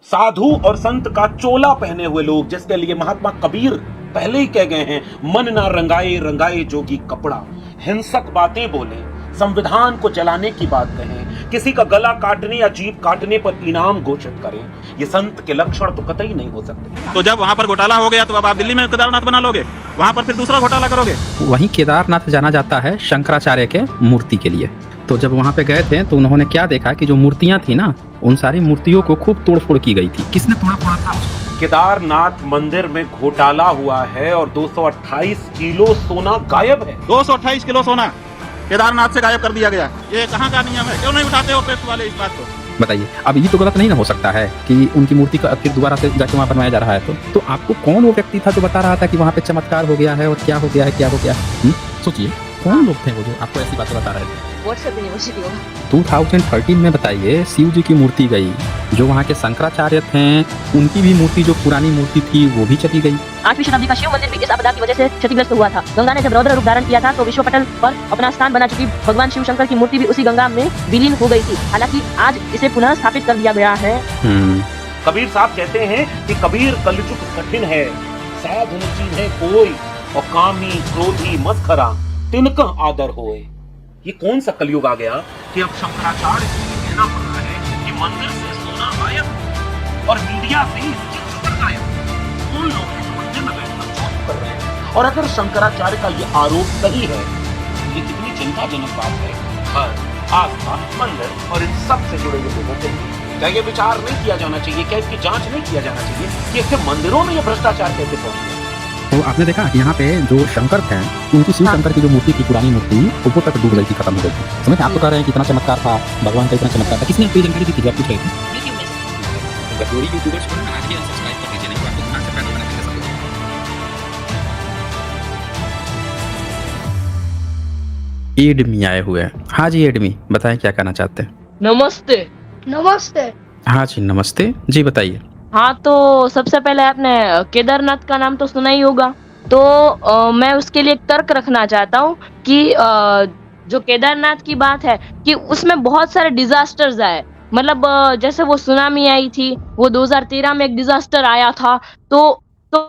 साधु और संत का चोला पहने हुए लोग, जिसके लिए महात्मा कबीर पहले ही कह गए हैं, मन ना रंगाए रंगाए जोगी कपड़ा। हिंसक बातें बोले, संविधान को जलाने की बात कहें, किसी का गला काटने या जीभ काटने पर इनाम घोषित करें, ये संत के लक्षण तो कतई नहीं हो सकते। तो जब वहां पर घोटाला हो गया तो अब आप दिल्ली में केदारनाथ बना लोगे, वहां पर फिर दूसरा घोटाला करोगे। वहीं केदारनाथ जाना जाता है शंकराचार्य के मूर्ति के लिए। तो जब वहां पे गए थे तो उन्होंने क्या देखा कि जो मूर्तियां थी ना, उन सारी मूर्तियों को खूब तोड़फोड़ की गई थी। किसने तोड़ा फोड़ा था उसको? केदारनाथ मंदिर में घोटाला हुआ है और 228 किलो सोना गायब है। 228 किलो सोना केदारनाथ से गायब कर दिया गया। ये कहाँ का नियम है? क्यों नहीं उठाते हो प्रेस वाले इस बात को? बताइए, अब ये तो गलत नहीं ना हो सकता है कि उनकी मूर्ति का फिर दोबारा से जाके वहां बनवाया जा रहा है। तो आपको कौन वो व्यक्ति था जो बता रहा था कि वहां पे चमत्कार हो गया है और क्या हो गया है, क्या हो गया है? सोचिए, कौन लोग थे वो जो आपको ऐसी बातें बता रहे थे? 2013 में बताइए, शिव जी की मूर्ति गई, जो वहाँ के शंकराचार्य थे उनकी भी मूर्ति, जो पुरानी मूर्ति थी, वो भी चली गई। 8वीं शताब्दी का शिव मंदिर भी इस आपदा की वजह से क्षतिग्रस्त हुआ था। गंगा ने जब रौद्र रूप धारण किया था तो विश्व पटल पर अपना स्थान बना चुकी भगवान शिव शंकर की मूर्ति भी उसी गंगा में विलीन हो गई थी। हालांकि आज इसे पुनः स्थापित कर दिया गया है। कबीर साहब कहते हैं कि कबीर कलयुग कठिन है, साधु न चीन्हे कोई, और कामी क्रोधी मस्खरा तिनका आदर होए। ये कौन सा कलयुग आ गया कि अब शंकराचार्य को कहना पड़ रहा है कि मंदिर से सोना गायब और मीडिया से इसकी खबर गायब। कौन लोग हैं जो मंदिर में बैठकर चोरी कर रहे हैं? और अगर शंकराचार्य का ये आरोप सही है, ये कितनी चिंताजनक बात है घर, आस्था, मंदिर और इन सब से जुड़े हुए लोगों के लिए। क्या ये विचार नहीं किया जाना चाहिए, क्या इसकी जांच नहीं किया जाना चाहिए कि इसके मंदिरों में ये भ्रष्टाचार कैसे पहुंच गया? तो आपने देखा कि यहाँ पे जो शंकर थे, उनकी शिव शंकर की जो मूर्ति थी, पुरानी मूर्ति, वो तक डूब गई थी, खत्म हो गई थी। समझ आप तो कह रहे हैं कि इतना चमत्कार था, भगवान का इतना चमत्कार था। किसने आपको जानकारी दी थी? आप पूछ रहे थे यूट्यूबर्स को आज ही सब्सक्राइब कर दीजिए, नहीं तो आपको दिमाग से पैनल बना के सब। एडमी आए हुए हैं। हाँ जी एडमी, बताएं क्या कहना चाहते हैं? नमस्ते। नमस्ते। हाँ जी नमस्ते जी, बताइए। हाँ, तो सबसे पहले आपने केदारनाथ का नाम तो सुना ही होगा। तो मैं उसके लिए एक तर्क रखना चाहता हूँ कि जो केदारनाथ की बात है कि उसमें बहुत सारे डिजास्टर्स आए। मतलब जैसे वो सुनामी आई थी, वो 2013 में एक डिजास्टर आया था। तो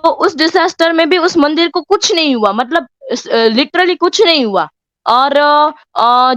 उस डिजास्टर में भी उस मंदिर को कुछ नहीं हुआ, मतलब लिटरली कुछ नहीं हुआ। और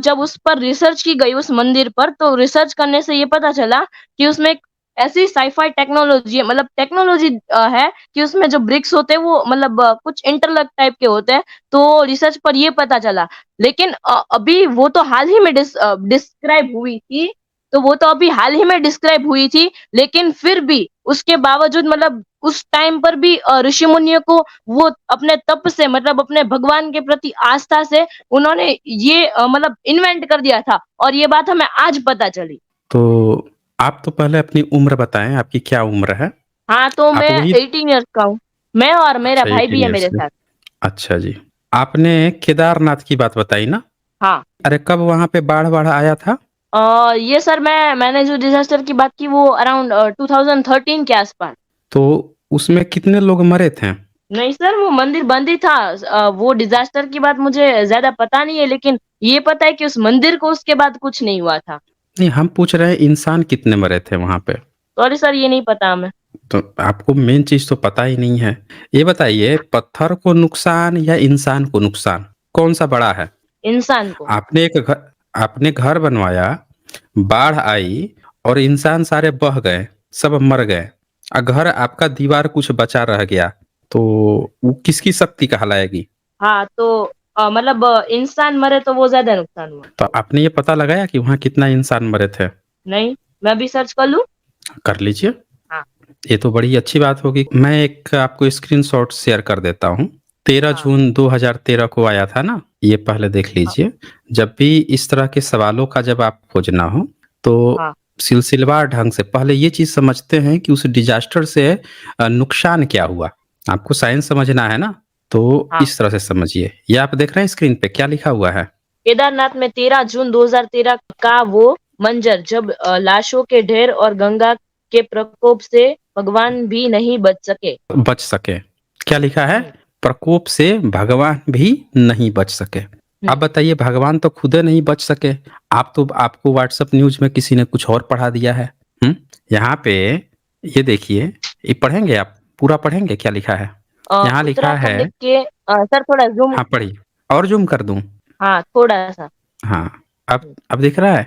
जब उस पर रिसर्च की गई उस मंदिर पर, तो रिसर्च करने से ये पता चला कि उसमें एक ऐसी साईफाई टेक्नोलॉजी है, मतलब टेक्नोलॉजी है कि उसमें जो ब्रिक्स होते हैं वो मतलब कुछ इंटरलॉक टाइप के होते हैं। तो रिसर्च पर ये पता चला। लेकिन अभी वो तो हाल ही में डिस्क्राइब हुई थी। तो वो तो अभी हाल ही में डिस्क्राइब हुई थी, लेकिन फिर भी उसके बावजूद मतलब उस टाइम पर भी ऋषि मुनियों को वो अपने तप से, मतलब अपने भगवान के प्रति आस्था से उन्होंने ये मतलब इन्वेंट कर दिया था, और ये बात हमें आज पता चली। तो आप तो पहले अपनी उम्र बताएं, आपकी क्या उम्र है? हाँ, तो मैं 18 ईयर्स का हूँ। मैं और मेरा अच्छा, भाई भी है 18 मेरे ईयर्स के। साथ। अच्छा जी, आपने केदारनाथ की बात बताई ना? हाँ। अरे कब वहां पे बाढ़ आया था? ये सर मैंने जो डिजास्टर की बात की वो अराउंड 2013 के आसपास। तो उसमें कितने लोग मरे थे? नहीं सर, वो मंदिर बंद ही था। वो डिजास्टर की बात मुझे ज्यादा पता नहीं है, लेकिन ये पता है कि उस मंदिर को उसके बाद कुछ नहीं हुआ था। नहीं, हम पूछ रहे हैं इंसान कितने मरे थे वहां पे। सॉरी सर, ये नहीं पता हमें। तो आपको मेन चीज तो पता ही नहीं है। ये बताइए, पत्थर को नुकसान या इंसान को नुकसान, कौन सा बड़ा है? इंसान को। आपने घर बनवाया, बाढ़ आई और इंसान सारे बह गए, सब मर गए, और घर आपका दीवार कुछ बचा रह गया, तो वो किसकी शक्ति कहलाएगी? हाँ, तो मतलब इंसान मरे तो वो ज्यादा नुकसान हुआ। तो आपने ये पता लगाया कि वहां कितना इंसान मरे थे? नहीं, मैं भी सर्च कर लूं? कर लीजिए। हाँ। ये तो बड़ी अच्छी बात होगी। मैं एक आपको स्क्रीनशॉट शेयर कर देता हूँ। 13 हाँ। जून 2013 को आया था ना, ये पहले देख लीजिए। जब भी इस तरह के सवालों का जब आप खोजना हो तो हाँ। सिलसिलेवार ढंग से पहले ये चीज समझते हैं कि उस डिजास्टर से नुकसान क्या हुआ। आपको साइंस समझना है ना, तो हाँ। इस तरह से समझिए। ये आप देख रहे हैं स्क्रीन पे क्या लिखा हुआ है? केदारनाथ में 13 जून 2013 का वो मंजर, जब लाशों के ढेर और गंगा के प्रकोप से भगवान भी नहीं बच सके। क्या लिखा है? प्रकोप से भगवान भी नहीं बच सके। अब बताइए, भगवान तो खुदे नहीं बच सके, आपको व्हाट्सएप न्यूज में किसी ने कुछ और पढ़ा दिया है। यहाँ पे ये देखिए, ये पढ़ेंगे आप? पूरा पढ़ेंगे क्या लिखा है? यहाँ लिखा है। उत्तराखंड के सर थोड़ा ज़ूम। हाँ, पढ़िए। और ज़ूम कर दूँ? हाँ, थोड़ा-सा। हाँ, अब दिख रहा है?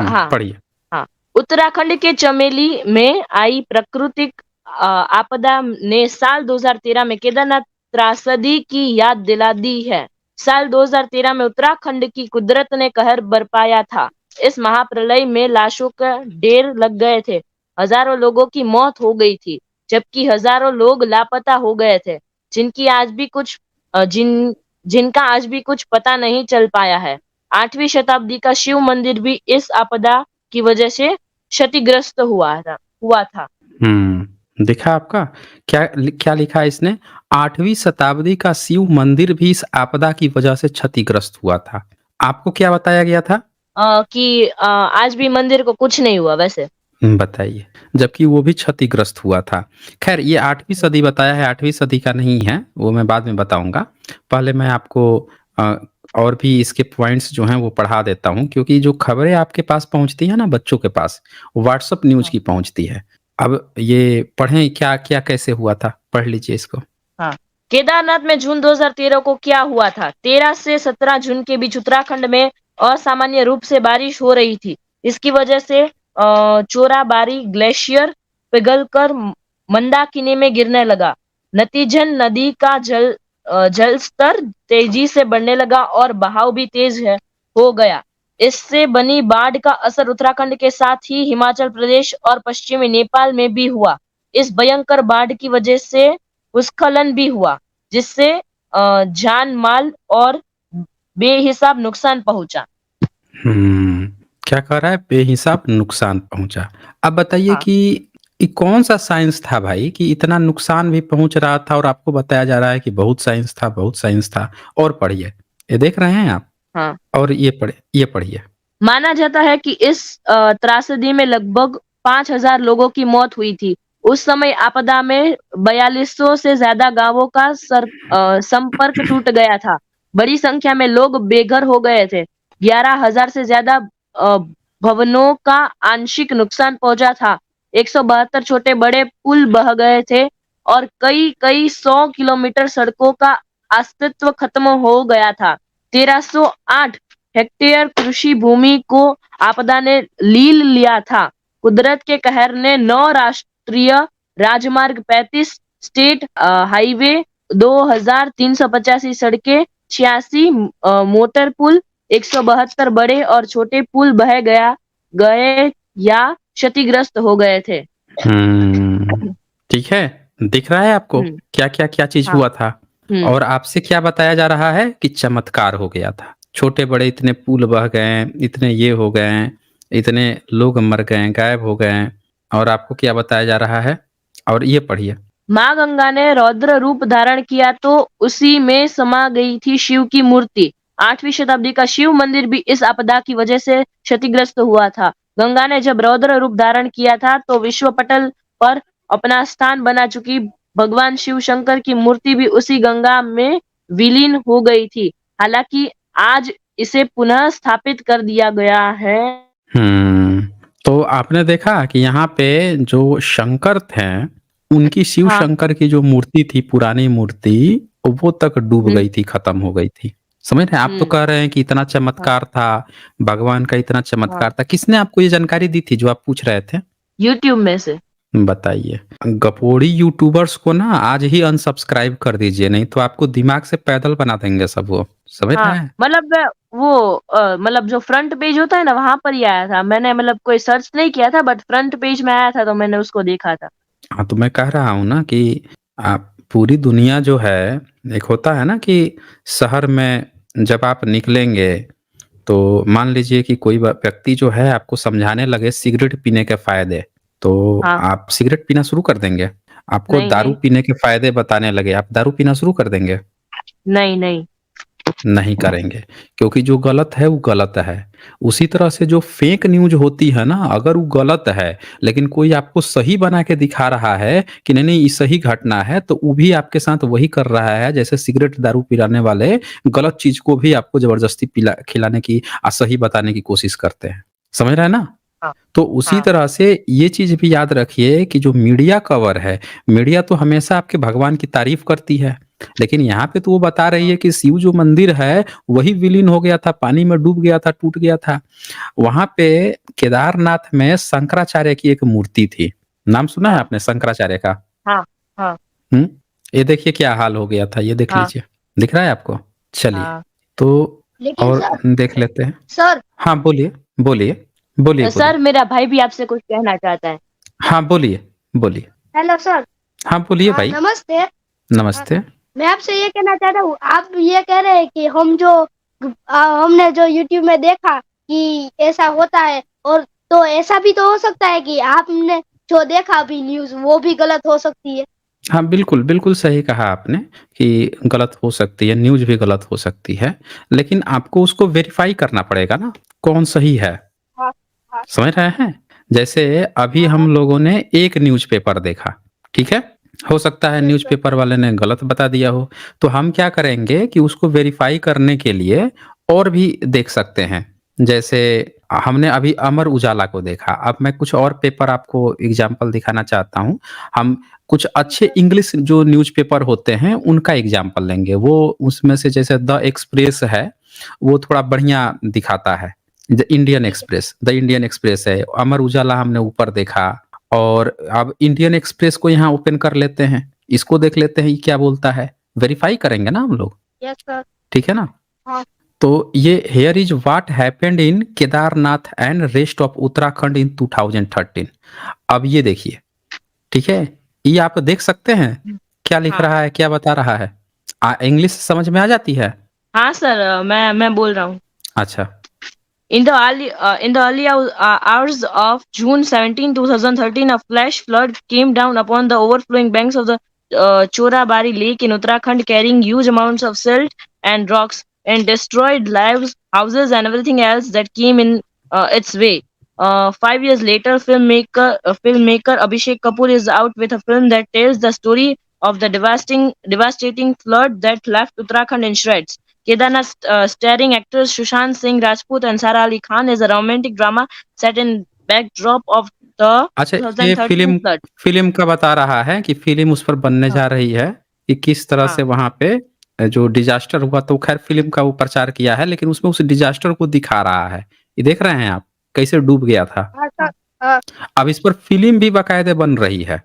हाँ, पढ़िए। हाँ। उत्तराखंड के चमेली में आई प्राकृतिक आपदा ने साल 2013 में केदारनाथ त्रासदी की याद दिला दी है। साल 2013 में उत्तराखंड की कुदरत ने कहर बरपाया था। इस महाप्रलय में लाशों का ढेर लग गए थे। हजारों लोगों की मौत हो गई थी, जबकि हजारों लोग लापता हो गए थे, जिनकी आज भी कुछ जिनका आज भी कुछ पता नहीं चल पाया है। 8वीं शताब्दी का शिव मंदिर भी इस आपदा की वजह से क्षतिग्रस्त हुआ था। देखा आपका? क्या लिखा है इसने? 8वीं शताब्दी का शिव मंदिर भी इस आपदा की वजह से क्षतिग्रस्त हुआ था। आपको क्या बताया गया था? कि आज भी मंदिर को कुछ नहीं हुआ वैसे। बताइए। जबकि वो भी क्षतिग्रस्त हुआ था। खैर, ये 8वीं सदी बताया है, 8वीं सदी का नहीं है, वो मैं बाद में बताऊँगा। पहले मैं आपको और भी इसके पॉइंट्स जो हैं वो पढ़ा देता हूँ, क्योंकि जो खबरें आपके पास पहुँचती हैं ना बच्चों के पास, व्हाट्सएप न्यूज़ की पहुँचती है। अब ये पढ़ें क्या कैसे हुआ था? पढ़ लीजिए इसको। हाँ। केदारनाथ में जून 2013 को क्या हुआ था? 13 से 17 जून के बीच उत्तराखंड में असामान्य रूप से बारिश हो रही थी। इसकी वजह से चोराबारी ग्लेशियर पिघलकर मंदाकिनी में गिरने लगा। नतीजन नदी का जल स्तर तेजी से बढ़ने लगा और बहाव भी तेज हो गया। इससे बनी बाढ़ का असर उत्तराखंड के साथ ही हिमाचल प्रदेश और पश्चिमी नेपाल में भी हुआ। इस भयंकर बाढ़ की वजह से भूस्खलन भी हुआ, जिससे जान माल और बेहिसाब नुकसान पहुंचा। क्या कह रहा है? बेहिसाब नुकसान पहुंचा। अब बताइए हाँ। कि ये कौन सा साइंस था भाई कि इतना नुकसान भी पहुंच रहा था और आपको बताया जा रहा है कि बहुत साइंस था, बहुत साइंस था। और पढ़िए, ये देख रहे हैं आप? हाँ। और ये पढ़िए। माना जाता है कि इस त्रासदी में लगभग 5,000 लोगों की मौत हुई थी। उस समय आपदा में 4200 से ज्यादा गांवों का संपर्क टूट गया था। बड़ी संख्या में लोग बेघर हो गए थे। 11,000 से ज्यादा भवनों का आंशिक नुकसान पहुंचा था। 172 छोटे बड़े पुल बह गए थे और कई 100 किलोमीटर सड़कों का अस्तित्व खत्म हो गया था। 1308 हेक्टेयर कृषि भूमि को आपदा ने लील लिया था। कुदरत के कहर ने 9 राष्ट्रीय राजमार्ग, 35 स्टेट हाईवे, 2,385 सड़कें, 86 मोटर पुल, 172 बड़े और छोटे पुल बह गए या क्षतिग्रस्त हो गए थे। ठीक है, दिख रहा है आपको क्या चीज हुआ था? और आपसे क्या बताया जा रहा है कि चमत्कार हो गया था। छोटे बड़े इतने पुल बह गए, इतने ये हो गए, इतने लोग मर गए, गायब हो गए। और आपको क्या बताया जा रहा है? और ये पढ़िए। माँ गंगा ने रौद्र रूप धारण किया तो उसी में समा गई थी शिव की मूर्ति। 8वीं शताब्दी का शिव मंदिर भी इस आपदा की वजह से क्षतिग्रस्त हुआ था। गंगा ने जब रौद्र रूप धारण किया था तो विश्व पटल पर अपना स्थान बना चुकी भगवान शिव शंकर की मूर्ति भी उसी गंगा में विलीन हो गई थी। हालांकि आज इसे पुनः स्थापित कर दिया गया है। तो आपने देखा कि यहाँ पे जो शंकर थे, उनकी शिव शंकर की जो मूर्ति थी, पुरानी मूर्ति, वो तक डूब गई थी, खत्म हो गई थी। समझ रहे हैं? आप तो कह रहे हैं कि इतना चमत्कार था, भगवान का इतना चमत्कार था। किसने आपको ये जानकारी दी थी जो आप पूछ रहे थे? यूट्यूब में से। बताइए। गपोड़ी यूट्यूबर्स को ना आज ही अनसब्सक्राइब कर दीजिए, नहीं तो आपको दिमाग से पैदल बना देंगे सब वो। समझ रहे हैं? मतलब वो मतलब जो फ्रंट पेज होता है ना, वहां पर ही आया था। मैंने मतलब कोई सर्च नहीं किया था, बट फ्रंट पेज में आया था तो मैंने उसको देखा था। हाँ, तो मैं कह रहा हूँ ना कि आप पूरी दुनिया जो है, एक होता है ना कि शहर में जब आप निकलेंगे तो मान लीजिए कि कोई व्यक्ति जो है आपको समझाने लगे सिगरेट पीने के फायदे, तो आप सिगरेट पीना शुरू कर देंगे? आपको दारू पीने के फायदे बताने लगे, आप दारू पीना शुरू कर देंगे? नहीं करेंगे, क्योंकि जो गलत है वो गलत है। उसी तरह से जो फेक न्यूज होती है ना, अगर वो गलत है लेकिन कोई आपको सही बना के दिखा रहा है कि नहीं ये सही घटना है, तो वो भी आपके साथ वही कर रहा है। जैसे सिगरेट दारू पिलाने वाले गलत चीज को भी आपको जबरदस्ती खिलाने की सही बताने की कोशिश करते हैं। समझ रहे हैं ना? हाँ, तो उसी हाँ। तरह से ये चीज़ भी याद रखिए कि जो मीडिया कवर है, मीडिया तो हमेशा आपके भगवान की तारीफ़ करती है। लेकिन यहाँ पे तो वो बता रही है कि शिव जो मंदिर है, वही विलीन हो गया था, पानी में डूब गया था, टूट गया था। वहाँ पे केदारनाथ में शंकराचार्य की एक मूर्ति थी। नाम सुना है हाँ, आपने शंकराचार्य का? हाँ, हाँ, हुँ? ये देखिए क्या हाल हो गया था, ये देख हाँ, लीजिए। दिख रहा है आपको? चलिए, हाँ। तो लेकिन और सर देख लेते हैं। सर हाँ, बोलिए, बोलिए। बोलिए, बोलिए। सर मेरा भाई भी आपसे कुछ कहना चाहता है। हाँ, बोलिए, बोलिए। Hello sir. हाँ, बोलिए हाँ, भाई। नमस्ते। हाँ, नमस्ते। मैं आपसे ये कहना चाहता हूँ, आप ये कह रहे हैं कि हमने जो यूट्यूब में देखा कि ऐसा होता है, और तो ऐसा भी तो हो सकता है कि आपने जो देखा अभी न्यूज़ वो भी गलत हो सकती है। हाँ, बिल्कुल, बिल्कुल सही कहा आपने कि गलत हो सकती है, न्यूज़ भी गलत हो सकती है, लेकिन आपको उसको वेरीफ़ाई करना पड़ेगा ना, कौन सही है, हाँ, हाँ, समझ रहे हैं? जैसे अभी हाँ, हम लोगों ने एक न्यूज़पेपर देखा, ठीक है? हो सकता है यस सर। न्यूज़पेपर वाले ने गलत बता दिया हो, तो हम क्या करेंगे कि उसको वेरीफ़ाई करने के लिए और भी देख सकते हैं। जैसे हमने अभी अमर उजाला को देखा, अब मैं कुछ और पेपर आपको एग्ज़ाम्पल दिखाना चाहता हूँ। हम कुछ अच्छे इंग्लिश जो न्यूज़पेपर होते हैं, उनका एग्ज़ाम्पल लेंगे। वो उसमें से जैसे द एक्सप्रेस है, वो थोड़ा बढ़िया दिखाता है। द इंडियन एक्सप्रेस है, अमर उजाला हमने ऊपर देखा और अब इंडियन एक्सप्रेस को यहाँ ओपन कर लेते हैं। इसको देख लेते हैं ये क्या बोलता है, वेरीफ़ाई करेंगे ना हम लोग, यस सर। ठीक है ना? हाँ, तो ये here is what happened in Kedarnath and rest of Uttarakhand in 2013। अब ये देखिए, ठीक है? ये आप देख सकते हैं, क्या लिख हाँ, रहा है, क्या बता रहा है? इंग्लिश समझ में आ जाती है? हाँ सर, मैं बोल रहा हूँ। अच्छा, In the early hours of June 17, 2013, a flash flood came down upon the overflowing banks of the Chorabari Lake in Uttarakhand, carrying huge amounts of silt and rocks, and destroyed lives, houses, and everything else that came in its way. 5 years later, filmmaker Abhishek Kapoor is out with a film that tells the story of the devastating flood that left Uttarakhand in shreds. Kedarnath, starring actors Sushant Singh Rajput and Sara Ali Khan, is a romantic drama set in backdrop of the अच्छा ये 2013 film flood. Film का बता रहा है कि film उस पर बनने हाँ, जा रही है, कि किस तरह हाँ, से वहाँ पे जो डिज़ास्टर हुआ तो ख़ैर फ़िल्म का वो प्रचार किया है, लेकिन उसमें उस डिज़ास्टर को दिखा रहा है। ये देख रहे हैं आप, कैसे डूब गया था? हाँ सर। हाँ, अब इस पर फ़िल्म भी बाकायदे बन रही है,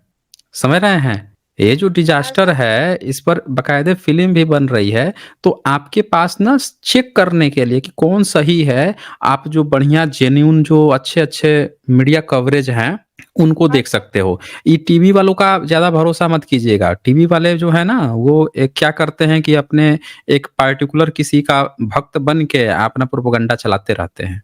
समझ रहे हैं? ये जो हाँ डिज़ास्टर सर। है, इस पर बाकायदे फ़िल्म भी बन रही है, तो आपके पास ना चेक करने के लिए कि कौन सही है, आप जो बढ़िया जेन्युइन जो अच्छे-अच्छे मीडिया कवरेज हैं, उनको हाँ देख सर। सकते हो। ये टीवी वालों का ज़्यादा भरोसा मत कीजिएगा। टीवी वाले जो है ना, वो क्या करते हैं कि अपने एक पार्टिकुलर किसी का भक्त बन के अपना प्रोपेगेंडा चलाते रहते हैं।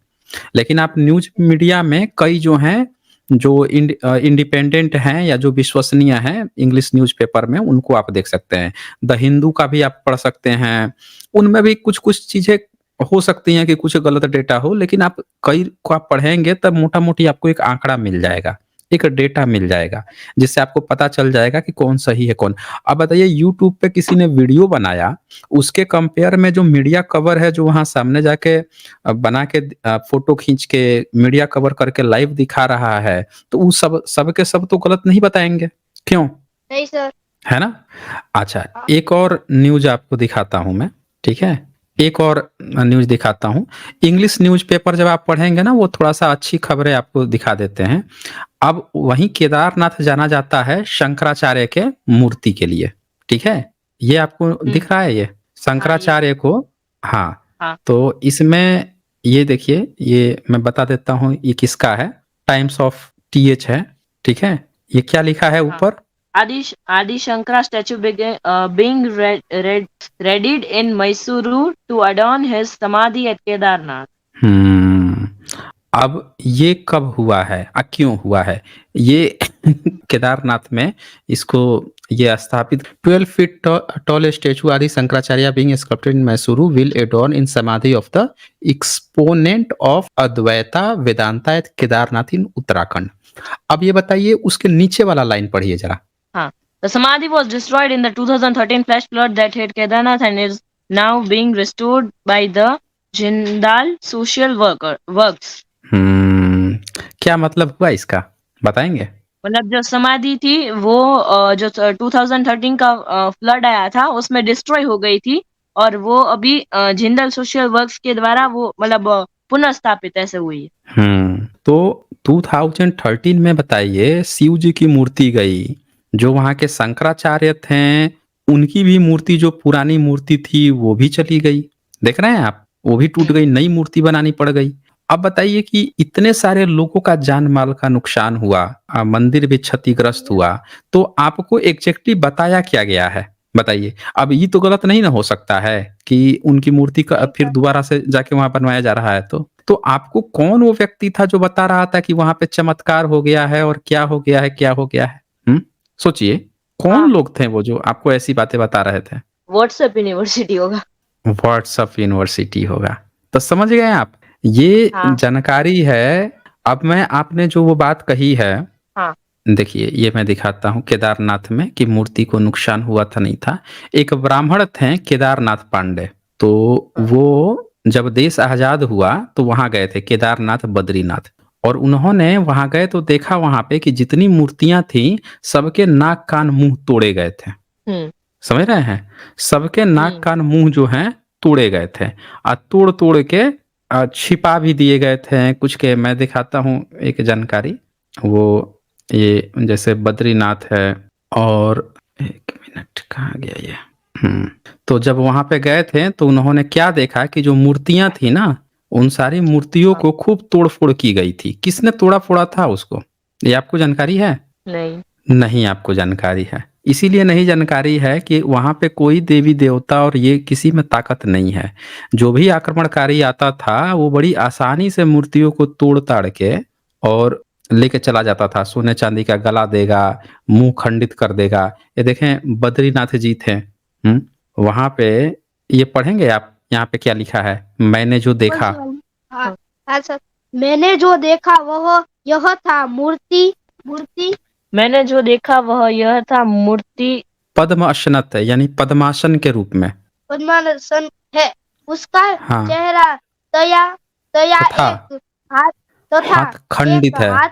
लेकिन आप न्यूज़ मीडिया में कई जो हैं, जो इंडिपेंडेंट हैं या जो विश्वसनीय हैं इंग्लिश न्यूज़पेपर में, उनको आप देख सकते हैं। द हिंदू का भी आप पढ़ सकते हैं। उनमें भी कुछ-कुछ चीज़ें हो सकती हैं कि कुछ गलत डेटा हो, लेकिन आप कई को आप पढ़ेंगे तब मोटा-मोटी आपको एक आंकड़ा मिल जाएगा, एक डेटा मिल जाएगा, जिससे आपको पता चल जाएगा कि कौन सही है कौन। अब बताइए यूट्यूब पे किसी ने वीडियो बनाया, उसके कंपेयर में जो मीडिया कवर है, जो वहाँ सामने जाके बना के फ़ोटो खींच के मीडिया कवर करके लाइव दिखा रहा है, तो वो सब के सब तो गलत नहीं बताएँगे, क्यों? नहीं सर। है ना? अच्छा, एक और न्यूज़ आपको दिखाता हूँ मैं, ठीक है? एक और न्यूज़ दिखाता हूँ। इंग्लिश न्यूज़पेपर जब आप पढ़ेंगे ना, वो थोड़ा-सा अच्छी खबरें आपको दिखा देते हैं। अब वहीं केदारनाथ जाना जाता है शंकराचार्य के मूर्ति के लिए, ठीक है? ये आपको दिख रहा है ये? शंकराचार्य को हाँ, हाँ। तो इसमें ये देखिए, ये मैं बता देता हूँ ये किसका है, टाइम्स ऑफ टीएच है, ठीक है? ये क्या लिखा है ऊपर? Adi Shankara statue being readied in Mysuru to adorn his samadhi at Kedarnath. अब ये कब हुआ है, क्यों हुआ है? ये केदारनाथ में इसको ये स्थापित 12 feet tall statue Adi Shankaracharya being sculpted in Mysuru will adorn in samadhi of the exponent of Advaita Vedanta at Kedarnath in Uttarakhand. अब ये बताइए उसके नीचे वाला लाइन पढ़िए जरा। हाँ. The samadhi was destroyed in the 2013 flash flood that hit Kedarnath and is now being restored by the Jindal Social Works. क्या मतलब हुआ इसका, बताएंगे? मतलब जो समाधि थी वो जो 2013 का फ्लड आया था उसमें डिस्ट्रॉय हो गई थी, और वो अभी जिंदल सोशल वर्क्स के द्वारा वो मतलब पुनः स्थापित ऐसे हुई है। तो 2013 में बताइए शिव जी की मूर्ति गई, जो वहां के शंकराचार्य थे उनकी भी मूर्ति, जो पुरानी मूर्ति थी वो भी चली गई, देख रहे हैं आप, वो भी टूट गई, नई मूर्ति बनानी पड़ गई। अब बताइए कि इतने सारे लोगों का जान माल का नुकसान हुआ, मंदिर भी क्षतिग्रस्त हुआ, तो आपको एग्जैक्टली बताया क्या गया है, बताइए। अब ये तो गलत नहीं ना हो सकता है कि उनकी मूर्ति का फिर दोबारा से जाके वहां बनवाया जा रहा है, तो आपको कौन वो व्यक्ति था जो बता रहा था कि वहां पे चमत्कार हो गया है और क्या हो गया है, क्या हो गया है? सोचिए, कौन हाँ। लोग थे वो जो आपको ऐसी बातें बता रहे थे? व्हाट्सएप यूनिवर्सिटी होगा। व्हाट्सएप यूनिवर्सिटी होगा। तो समझ गए आप, ये हाँ। जानकारी है। अब मैं, आपने जो वो बात कही है, हाँ। देखिए ये मैं दिखाता हूँ केदारनाथ में कि मूर्ति को नुकसान हुआ था नहीं था। एक ब्राह्मण थे केदारनाथ पांडे, तो वो जब देश आजाद हुआ तो वहां गए थे केदारनाथ बद्रीनाथ, और उन्होंने वहां गए तो देखा वहां पे कि जितनी मूर्तियां थी सबके नाक कान मुंह तोड़े गए थे, हम्म। समझ रहे हैं? सबके नाक कान मुंह जो हैं तोड़े गए थे, और तोड़ तोड़ के छिपा भी दिए गए थे कुछ के। मैं दिखाता हूँ एक जानकारी, वो ये जैसे बद्रीनाथ है, और एक मिनट कहाँ गया ये, तो जब वहां पे गए थे तो उन्होंने क्या देखा कि जो मूर्तियां थी ना, उन सारी मूर्तियों को खूब तोड़ फोड़ की गई थी। किसने तोड़ा फोड़ा था उसको, ये आपको जानकारी है? नहीं। नहीं आपको जानकारी है, इसीलिए नहीं जानकारी है कि वहां पे कोई देवी देवता और ये किसी में ताकत नहीं है। जो भी आक्रमणकारी आता था वो बड़ी आसानी से मूर्तियों को तोड़ ताड़ के और लेके चला जाता था, सोने चांदी का गला देगा, मुंह खंडित कर देगा। ये देखें बद्रीनाथ जी थे, वहां पे, ये पढ़ेंगे आप, यहाँ पे क्या लिखा है, मैंने जो देखा। हाँ हाँ सर, मैंने जो देखा वह यह था मूर्ति मूर्ति मैंने जो देखा वह यह था मूर्ति पद्म अशनत है, यानी पद्मासन के रूप में पद्मासन है। उसका हाँ। चेहरा तया तया तथा एक हाथ तथा हाथ खंडित एक है, हाथ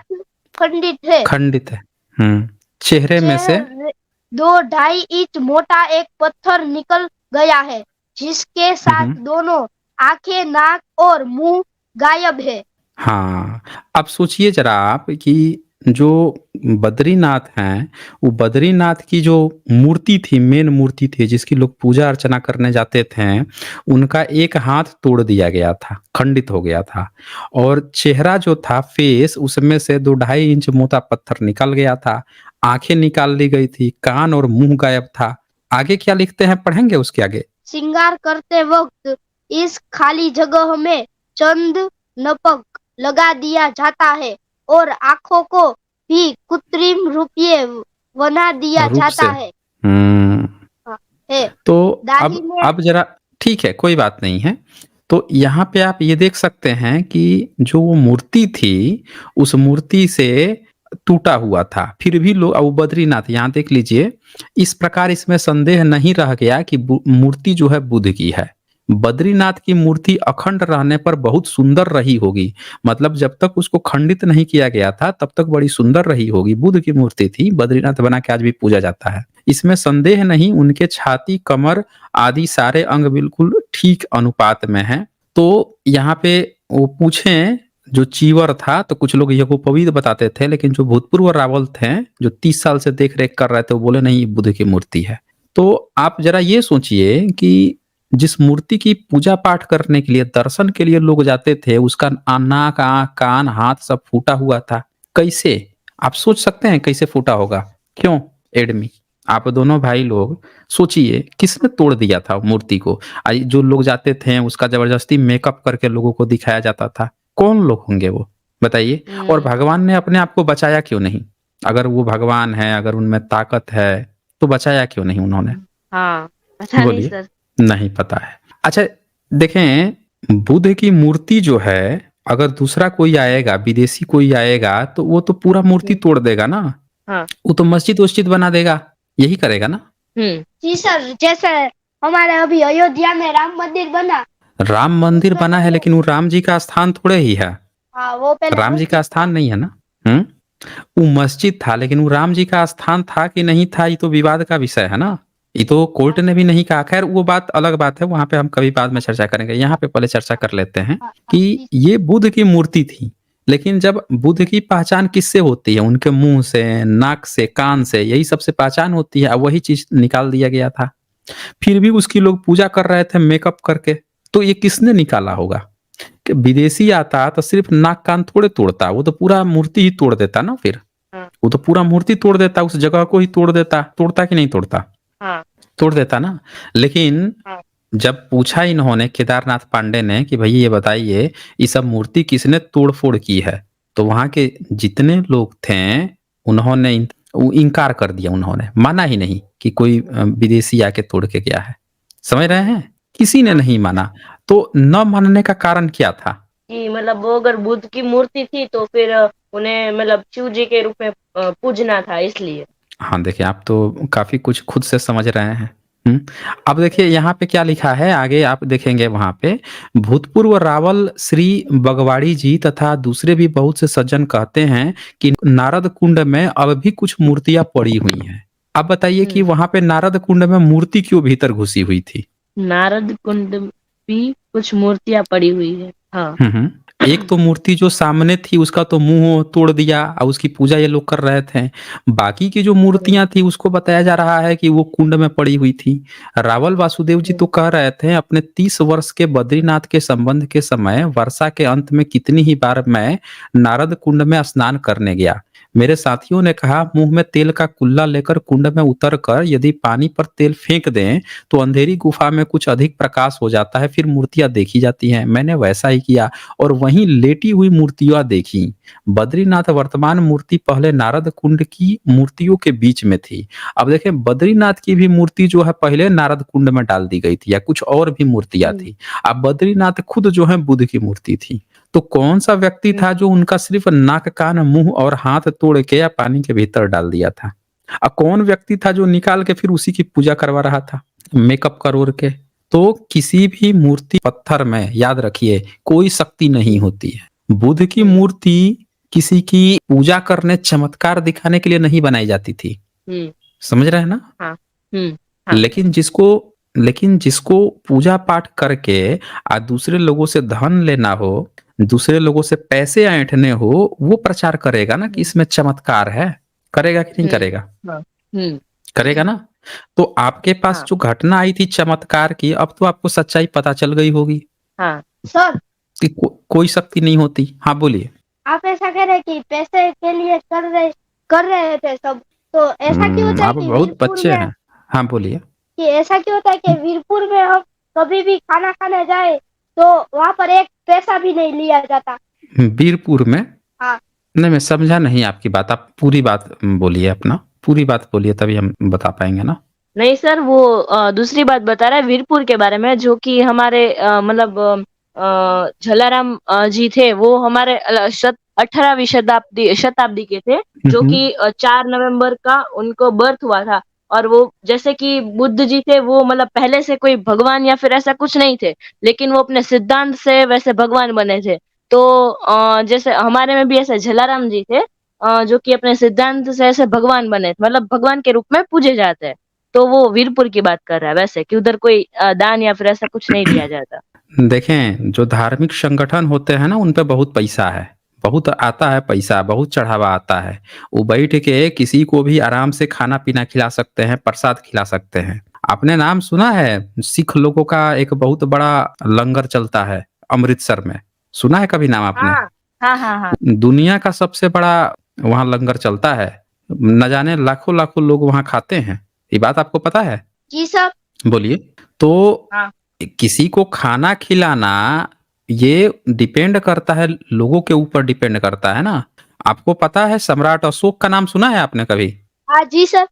खंडित है। खंडित है। चेहरे में से 2-2.5 इंच मोटा एक पत्थर निकल गया है, जिसके साथ दोनों आंखें, नाक और मुंह गायब है। हाँ, अब सोचिए जरा आप कि जो बद्रीनाथ हैं, वो बद्रीनाथ की जो मूर्ति थी, मेन मूर्ति थी जिसकी लोग पूजा अर्चना करने जाते थे, उनका एक हाथ तोड़ दिया गया था, खंडित हो गया था, और चेहरा जो था, फेस, उसमें से 2-2.5 इंच मोटा पत्थर निकल गया था, आंखें निकाल ली गई थी, कान और मुंह गायब था। आगे क्या लिखते हैं, पढ़ेंगे उसके आगे? श्रृंगार करते वक्त इस खाली जगह में चंद नपक लगा दिया जाता है और आंखों को भी कृत्रिम रूपये बना दिया रूप जाता से। है। है तो दाहिने अब जरा ठीक है, कोई बात नहीं है। तो यहाँ पे आप ये देख सकते हैं कि जो वो मूर्ति थी, उस मूर्ति से टूटा हुआ था, फिर भी लोग, अब बद्रीनाथ यहाँ देख लीजिए, इस प्रकार इसमें संदेह नहीं रह गया कि मूर्ति जो है बुद्ध की है। बद्रीनाथ की मूर्ति अखंड रहने पर बहुत सुंदर रही होगी, मतलब जब तक उसको खंडित नहीं किया गया था तब तक बड़ी सुंदर रही होगी। बुद्ध की मूर्ति थी, बद्रीनाथ बना के आज भी पूजा जाता है, इसमें संदेह नहीं। उनके छाती, कमर आदि सारे अंग बिल्कुल ठीक अनुपात में हैं। तो यहाँ पे वो पूछें जो चीवर था, तो कुछ लोग यज्ञोपवीत बताते थे, लेकिन जो भूतपूर्व रावल थे जो 30 साल से देख रेख कर रहे थे, वो बोले नहीं, ये बुद्ध की मूर्ति है। तो आप जरा ये सोचिए कि जिस मूर्ति की पूजा पाठ करने के लिए, दर्शन के लिए लोग जाते थे, उसका नाक, आंख, कान, हाथ सब फूटा हुआ था। कैसे, आप सोच सकते हैं कैसे फूटा होगा? क्यों एडमी, आप दोनों भाई लोग सोचिए, किसने तोड़ दिया था मूर्ति को? जो लोग जाते थे उसका जबरदस्ती मेकअप करके लोगों को दिखाया जाता था, कौन लोग होंगे वो, बताइए? और भगवान ने अपने आप को बचाया क्यों नहीं? अगर वो भगवान है, अगर उनमें ताकत है, तो बचाया क्यों नहीं उन्होंने? हाँ, पता नहीं सर। नहीं पता है। अच्छा देखें, बुद्ध की मूर्ति जो है, अगर दूसरा कोई आएगा, विदेशी कोई आएगा, तो वो तो पूरा मूर्ति तोड़ देगा ना। हाँ। वो तो मस्जिद वस्जिद बना देगा, यही करेगा ना। जी सर, जैसे हमारे अभी अयोध्या में राम मंदिर बना। राम मंदिर बना है, लेकिन वो राम जी का स्थान थोड़े ही है। हाँ वो पहले राम जी का स्थान नहीं है ना। वो मस्जिद था, लेकिन वो राम जी का स्थान था कि नहीं था, ये तो विवाद का विषय है ना। ये तो कोर्ट ने भी नहीं कहा। खैर वो बात अलग बात है, वहां पे हम कभी बाद में चर्चा करेंगे। यहाँ पे पहले चर्चा कर लेते हैं कि ये बुद्ध की मूर्ति थी, लेकिन जब बुद्ध की पहचान किससे होती है? उनके मुंह से, नाक से, कान से, यही सबसे पहचान होती है। अब वही चीज निकाल दिया गया था, फिर भी उसकी लोग पूजा कर रहे थे मेकअप करके। तो ये किसने निकाला होगा? कि विदेशी आता तो सिर्फ नाक कान थोड़े तोड़ता, वो तो पूरा मूर्ति ही तोड़ देता ना। फिर हाँ। वो तो पूरा मूर्ति तोड़ देता, उस जगह को ही तोड़ देता। तोड़ता कि नहीं तोड़ता? हाँ तोड़ देता ना। लेकिन हाँ जब पूछा इन्होंने केदारनाथ पांडे ने कि भाई ये बताइए ये सब मूर्ति किसने तोड़ फोड़ की है, तो वहां के जितने लोग थे उन्होंने वो इनकार कर दिया। उन्होंने माना ही नहीं कि कोई विदेशी आके तोड़ के गया है। समझ रहे हैं? किसी ने नहीं माना। तो न मानने का कारण क्या था? कि मतलब वो अगर बुद्ध की मूर्ति थी तो फिर उन्हें मतलब शिव जी के रूप में पूजना था, इसलिए। हाँ देखिए, आप तो काफी कुछ खुद से समझ रहे हैं। अब देखिए यहाँ पे क्या लिखा है, आगे आप देखेंगे वहां पे भूतपूर्व रावल श्री बगवाड़ी जी तथा दूसरे भी बहुत से सज्जन कहते हैं कि नारद कुंड में अब भी कुछ मूर्तियां पड़ी हुई हैं। अब बताइए कि वहां पे नारद कुंड में मूर्ति क्यों भीतर घुसी हुई थी? नारद कुंड भी कुछ मूर्तियां पड़ी हुई है। हाँ। एक तो मूर्ति जो सामने थी उसका तो मुंह तोड़ दिया और उसकी पूजा ये लोग कर रहे थे। बाकी की जो मूर्तियां थी उसको बताया जा रहा है कि वो कुंड में पड़ी हुई थी। रावल वासुदेव जी तो कह रहे थे अपने 30 वर्ष के बद्रीनाथ के संबंध के समय वर्षा के अंत में कितनी ही बार मैं नारद कुंड में स्नान करने गया। मेरे साथियों ने कहा मुंह में तेल का कुल्ला लेकर कुंड में उतर कर यदि पानी पर तेल फेंक दें तो अंधेरी गुफा में कुछ अधिक प्रकाश हो जाता है, फिर मूर्तियां देखी जाती हैं। मैंने वैसा ही किया और वहीं लेटी हुई मूर्तियां देखी। बद्रीनाथ वर्तमान मूर्ति पहले नारद कुंड की मूर्तियों के बीच में थी। अब देखें, बद्रीनाथ की भी मूर्ति जो है पहले नारद कुंड में डाल दी गई थी, या कुछ और भी मूर्तियां थी। अब बद्रीनाथ खुद जो है बुद्ध की मूर्ति थी। तो कौन सा व्यक्ति था जो उनका सिर्फ नाक कान मुंह और हाथ तोड़ के या पानी के भीतर डाल दिया था? अब कौन व्यक्ति था जो निकाल के फिर उसी की पूजा करवा रहा था मेकअप कर के? तो किसी भी मूर्ति पत्थर में, याद रखिए, कोई शक्ति नहीं होती है। बुद्ध की मूर्ति किसी की पूजा करने, चमत्कार दिखाने के लिए नहीं बनाई जाती थी। समझ रहे हैं ना? हाँ। लेकिन जिसको पूजा पाठ करके आ दूसरे लोगों से धन लेना हो, दूसरे लोगों से पैसे ऐंठने हो, वो प्रचार करेगा ना कि इसमें चमत्कार है। करेगा कि नहीं करेगा? करेगा ना। तो आपके पास जो घटना आई थी चमत्कार की, अब तो आपको सच्चाई पता चल गई होगी सर कि कोई शक्ति नहीं होती। हाँ बोलिए। आप ऐसा कह रहे हैं कि पैसे के लिए कर रहे थे सब, तो ऐसा क्यों होता है आप कि बहुत वीरपुर बच्चे में हैं। हाँ बोलिए। कि ऐसा क्यों होता है कि वीरपुर में हम कभी भी खाना खाने जाए तो वहाँ पर एक पैसा भी नहीं लिया जाता? वीरपुर में? हाँ। नहीं, मैं समझा नहीं आपकी बात। आप पूरी बात बोलिए, अपना पूरी बात बोलिए, तभी हम बता पाएंगे ना। नहीं सर, वो दूसरी बात बता रहा है वीरपुर के बारे में, जो कि हमारे मतलब जलाराम जी थे, वो हमारे 18वीं शताब्दी के थे, जो कि 4 नवंबर का उनको बर्थ हुआ था। और वो जैसे कि बुद्ध जी थे, वो मतलब पहले से कोई भगवान या फिर ऐसा कुछ नहीं थे, लेकिन वो अपने सिद्धांत से वैसे भगवान बने थे। तो जैसे हमारे में भी ऐसे जलाराम जी थे, जो कि अपने सिद्धांत से ऐसे भगवान बने, मतलब भगवान के रूप में पूजे जाते हैं। तो वो वीरपुर की बात कर रहा है वैसे, कि उधर कोई दान या फिर ऐसा कुछ नहीं दिया जाता। देखें, जो धार्मिक संगठन होते हैं ना, उन पे बहुत पैसा है, बहुत आता है पैसा, बहुत चढ़ावा आता है। वो बैठ के किसी को भी आराम से खाना पीना खिला सकते हैं, प्रसाद खिला सकते हैं। आपने नाम सुना है सिख लोगों का एक बहुत बड़ा लंगर चलता है अमृतसर में? सुना है कभी नाम आपने? हाँ। दुनिया का सबसे बड़ा वहां लंगर चलता है। न जाने लाखों लाखों लोग वहां खाते हैं। ये बात आपको पता है? जी सर। बोलिए। तो किसी को खाना खिलाना ये डिपेंड करता है, लोगों के ऊपर डिपेंड करता है ना। आपको पता है सम्राट अशोक का नाम सुना है आपने कभी? हाँ जी सर।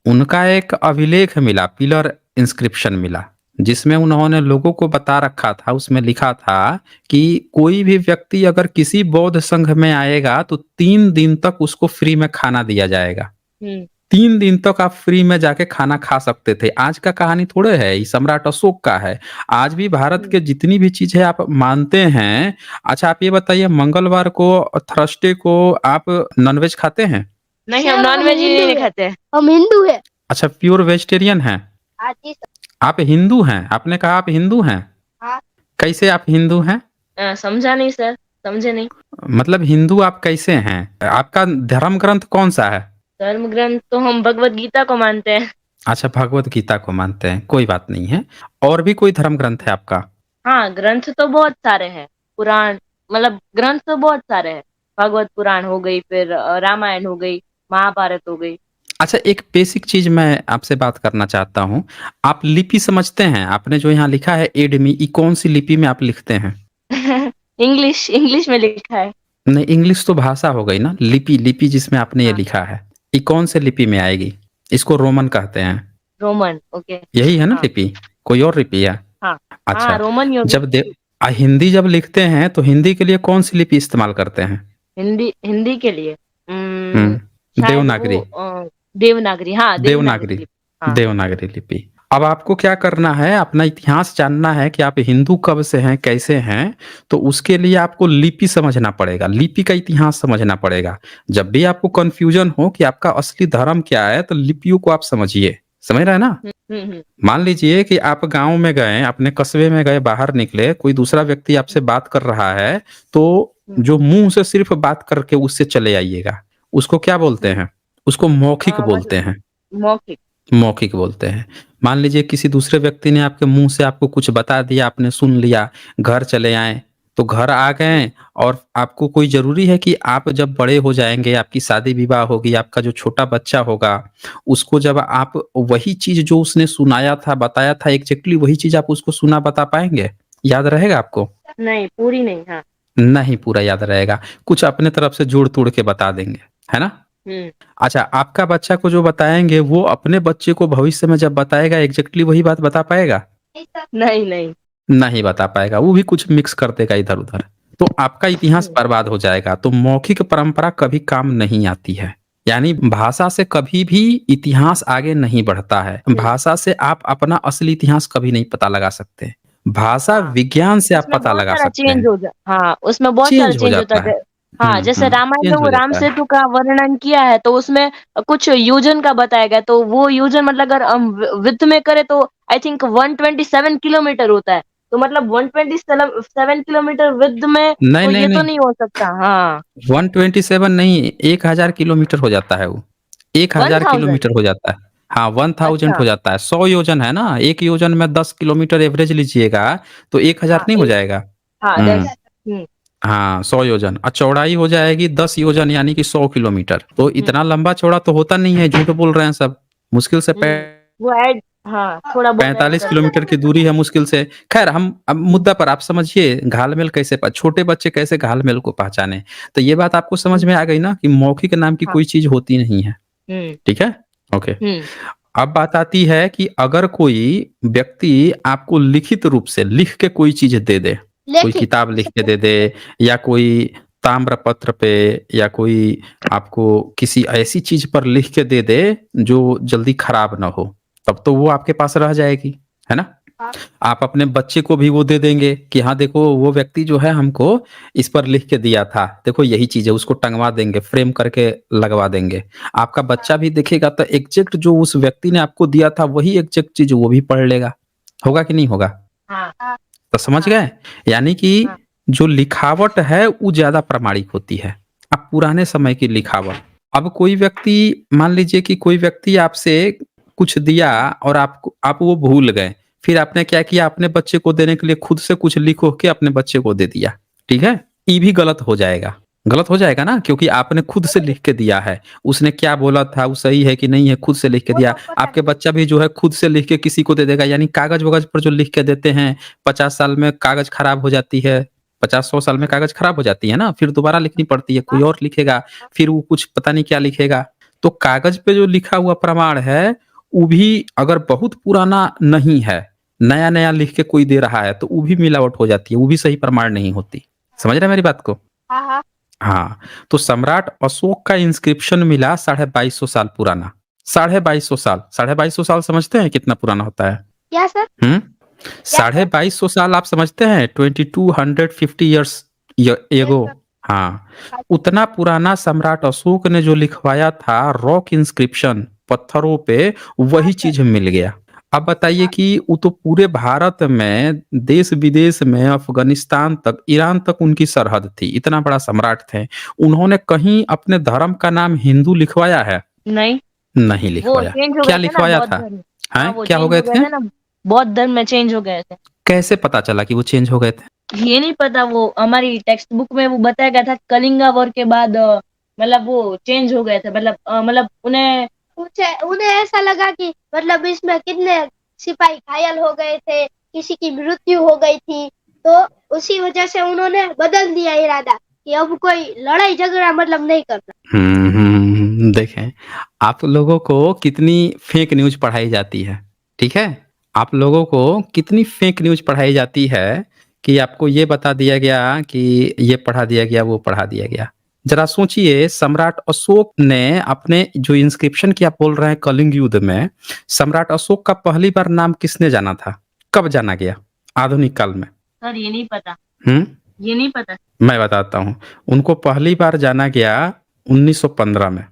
उनका एक अभिलेख मिला, पिलर इंस्क्रिप्शन मिला, जिसमें उन्होंने लोगों को बता रखा था, उसमें लिखा था कि कोई भी व्यक्ति अगर किसी बौद्ध संघ में आएगा तो 3 दिन तक उसको फ्री में खाना दिया जाएगा। 3 दिन तक आप फ्री में जाके खाना खा सकते थे। आज का कहानी थोड़े है, ये सम्राट अशोक का है। आज भी भारत के जितनी भी चीज़ है आप मानते हैं। अच्छा आप ये बताइए मंगलवार को थर्सडे को आप नॉनवेज खाते हैं? नहीं, हम सर, नॉन वेज हिंदू नहीं है। खाते हैं। हम हिंदू है। अच्छा प्योर वेजिटेरियन हैं? हाँ जी सर। आप हिंदू हैं? आपने कहा आप हिंदू हैं? हाँ। कैसे आप हिंदू हैं? समझा नहीं सर, समझे नहीं। मतलब हिंदू आप कैसे हैं? आपका धर्म ग्रंथ कौन सा है? धर्म ग्रंथ तो हम भगवत गीता को मानते हैं। अच्छा भगवत गीता को मानते हैं, कोई बात नहीं है। और भी कोई धर्म ग्रंथ है आपका? हाँ, ग्रंथ तो बहुत सारे हैं। पुराण, मतलब ग्रंथ तो बहुत सारे हैं। भगवत पुराण हो गई, फिर रामायण हो गई, महाभारत हो गई। अच्छा एक बेसिक चीज मैं आपसे बात करना चाहता हूँ। आप लिपि समझते हैं? आपने जो यहाँ लिखा है एडमी, ये कौन सी लिपि में आप लिखते हैं? इंग्लिश, इंग्लिश में लिखा है। नहीं इंग्लिश तो भाषा हो गई ना, लिपि लिपि जिसमें आपने ये हाँ। लिखा है, ये कौन से लिपि में आएगी? इसको रोमन कहते हैं। Roman, okay. यही है ना हाँ। लिपि? कोई और लिपि है? हाँ। अच्छा हाँ, रोमन ही होगी। जब हिंदी जब लिखते हैं तो हिंदी के लिए कौन सी लिपि इस्तेमाल करते हैं? हिंदी, हिंदी के लिए शायद देवनागरी। वो देवनागरी। हाँ, देवनागरी। लिपि। हाँ। देवनागरी लिपि। अब आपको क्या करना है, अपना इतिहास जानना है कि आप हिंदू कब से हैं, कैसे हैं। तो उसके लिए आपको लिपि समझना पड़ेगा, लिपि का इतिहास समझना पड़ेगा। जब भी आपको कंफ्यूजन हो कि आपका असली धर्म क्या है तो लिपियों को आप समझिए। समझ रहे हैं ना? हम्म। मान लीजिए कि आप गांव में गए, अपने कस्बे में गए, बाहर निकले, कोई दूसरा व्यक्ति आपसे बात कर रहा है तो जो मुंह से सिर्फ बात करके उससे चले आइएगा, उसको क्या बोलते हैं? उसको मौखिक बोलते हैं। मौखिक। मौखिक बोलते हैं। मान लीजिए किसी दूसरे व्यक्ति ने आपके मुंह से आपको कुछ बता दिया, आपने सुन लिया, घर चले आए, तो घर आ गए और आपको कोई ज़रूरी है कि आप जब बड़े हो जाएँगे, आपकी शादी विवाह होगी, आपका जो छोटा बच्चा होगा, उसको जब आप वही चीज़ जो उसने सुनाया था, बताया था, एग्ज़ैक्टली वही चीज़ आप उसको सुना बता पाएँगे? याद रहेगा आपको? नहीं, पूरी नहीं। हाँ। नहीं पूरा याद रहेगा, कुछ अपने तरफ से जोड़-तोड़ के बता देंगे, है ना? हम्म। अच्छा आपका बच्चा को जो बताएँगे वो अपने बच्चे को भविष्य में जब बताएगा एग्ज़ैक्टली वही बात बता पाएगा? नहीं, नहीं। नहीं बता पाएगा, वो भी कुछ मिक्स कर देगा इधर-उधर। तो आपका इतिहास बर्बाद हो जाएगा। तो मौखिक परंपरा कभी काम नहीं आती है। यानी भाषा से कभी भी इतिहास आगे नहीं बढ़ता है। भाषा से आप अपना असली इतिहास कभी नहीं पता लगा सकते। भाषा हाँ। विज्ञान से आप उसमें पता बहुत लगा सारा सकते चेंज हैं। हो जा हाँ, उसमें बहुत सारा चेंज हो चेंज होता जाता है। है। हाँ, जैसे रामायण में चेंज वो हो राम जाता है। सेतु का वर्णन किया है तो उसमें कुछ योजन का बताया गया, तो वो योजन मतलब अगर हम विड्थ में करें तो आई थिंक 127 किलोमीटर होता है। तो मतलब 127 किलोमीटर विड्थ में नहीं, तो नहीं, ये तो नहीं। नहीं हो सकता। हाँ। 127 नहीं, 1000 किलोमीटर हो जाता है वो। 1000 1000। किलोमीटर हो जाता है। हाँ, 1000 अच्छा। हो जाता है। 100 योजन है ना, 1 योजन में 10 किलोमीटर एवरेज लीजिएगा, तो 1000 हाँ, नहीं हो जाएगा? हाँ, हुँ। 10। हम्म। हाँ, 100 योजन और चौड़ाई हो जाएगी 10 योजन यानी कि 100 किलोमीटर। तो इतना लंबा चौड़ा तो होता नहीं है, झूठ बोल रहे हैं सब। मुश्किल से वो ऐड, हाँ, थोड़ा बहुत ऐड 45 कर किलोमीटर की दूरी है मुश्किल से। खैर हम अब मुद्दा पर आप समझिए घाल-मेल कैसे छोटे बच्चे कैसे घाल-मेल को पहचानें। तो ये बात आपको समझ में आ गई ना कि मौखिक नाम की हाँ। कोई चीज़ होती नहीं है। हुँ, ठीक है? ओके। हुँ, अब बात आती है कि अगर कोई व्यक्ति आपको लिखित रूप से लिख के कोई चीज़ दे दे, कोई लिखित किताब लिख के दे दे या कोई ताम्रपत्र पे या कोई आपको किसी ऐसी चीज़ पर लिख के दे दे जो जल्दी खराब ना हो, तब तो वो आपके पास रह जाएगी, है ना? हाँ। आप अपने बच्चे को भी वो दे देंगे कि हाँ देखो वो व्यक्ति जो है हमको इस पर लिख के दिया था, देखो यही चीज़ है, उसको टंगवा देंगे, फ्रेम करके लगवा देंगे। आपका बच्चा भी देखेगा तो एग्ज़ैक्ट जो उस व्यक्ति ने आपको दिया था वही एग्ज़ैक्ट चीज़ वो भी पढ़ लेगा। होगा कि नहीं होगा? हाँ, तो समझ हाँ। गए? यानी कि हाँ। जो लिखावट है वो ज़्यादा प्रामाणिक होती है। अब पुराने समय की लिखावट, अब कोई व्यक्ति मान लीजिए कि कोई व्यक्ति आपसे कुछ दिया और आप वो भूल गए। फिर आपने क्या किया, अपने बच्चे को देने के लिए खुद से कुछ लिखो के अपने बच्चे को दे दिया। ठीक है? ये भी गलत हो जाएगा। गलत हो जाएगा ना, क्योंकि आपने खुद से लिख के दिया है। उसने क्या बोला था वो सही है कि नहीं है, खुद से लिख के दिया। आपके बच्चा भी जो है खुद से लिख के किसी को दे देगा। यानी कागज-वगज पर जो लिख के देते हैं, 50 साल में कागज खराब हो जाती है, 50-100 साल में कागज खराब हो जाती है ना, फिर दोबारा लिखनी पड़ती है, कोई और लिखेगा, फिर वो कुछ पता नहीं क्या लिखेगा। तो कागज पे जो लिखा हुआ प्रमाण है, वो भी अगर बहुत पुराना नहीं है, नया-नया लिख के कोई दे रहा है, तो वो भी मिलावट हो जाती है, वो भी सही प्रमाण नहीं होती। समझ रहे हैं मेरी बात को? हाँ हाँ हाँ, तो सम्राट अशोक का इंस्क्रिप्शन मिला 2250 साल पुराना। 2250 साल, 2250 साल समझते हैं कितना पुराना होता है? क्या सर? 2250 साल आप समझते हैं? 2250 ईयर्स एगो। हाँ, उतना पुराना सम्राट अशोक ने जो लिखवाया था रॉक इंस्क्रिप्शन पत्थरों पे, वही चीज मिल गया। अब बताइए कि वो तो पूरे भारत में, देश विदेश में, अफगानिस्तान तक, ईरान तक उनकी सरहद थी, इतना बड़ा सम्राट थे। उन्होंने कहीं अपने धर्म का नाम हिंदू लिखवाया है? नहीं, नहीं वो लिखवाया। चेंज हो क्या गए थे ना लिखवाया बौद्ध था? धर्म। हैं? हाँ, वो क्या हो चेंज गए हो गए थे? थे ना, बौद्ध धर्म में चेंज हो गए थे। कैसे पता चला कि वो चेंज हो गए थे? ये नहीं पता, वो हमारी टेक्स्ट बुक में वो बताया गया था कलिंगा वॉर के बाद मतलब वो चेंज हो गए थे, मतलब उन्हें उन्हें ऐसा लगा कि मतलब इसमें कितने सिपाही घायल हो गए थे, किसी की मृत्यु हो गई थी, तो उसी वजह से उन्होंने बदल दिया इरादा कि अब कोई लड़ाई झगड़ा मतलब नहीं करना। देखें, आप लोगों को कितनी फेक न्यूज पढ़ाई जाती है, ठीक है? आप लोगों को कितनी फेक न्यूज पढ़ाई जाती है कि आपको ये बता दिया गया कि ये पढ़ा दिया गया, वो पढ़ा दिया गया। जरा सोचिए, सम्राट अशोक ने अपने जो इंस्क्रिप्शन की आप बोल रहे हैं कलिंग युद्ध में, सम्राट अशोक का पहली बार नाम किसने जाना था? कब जाना गया आधुनिक काल में? सर ये नहीं पता, हम्म ये नहीं पता। मैं बताता हूँ। उनको पहली बार जाना गया 1915 में।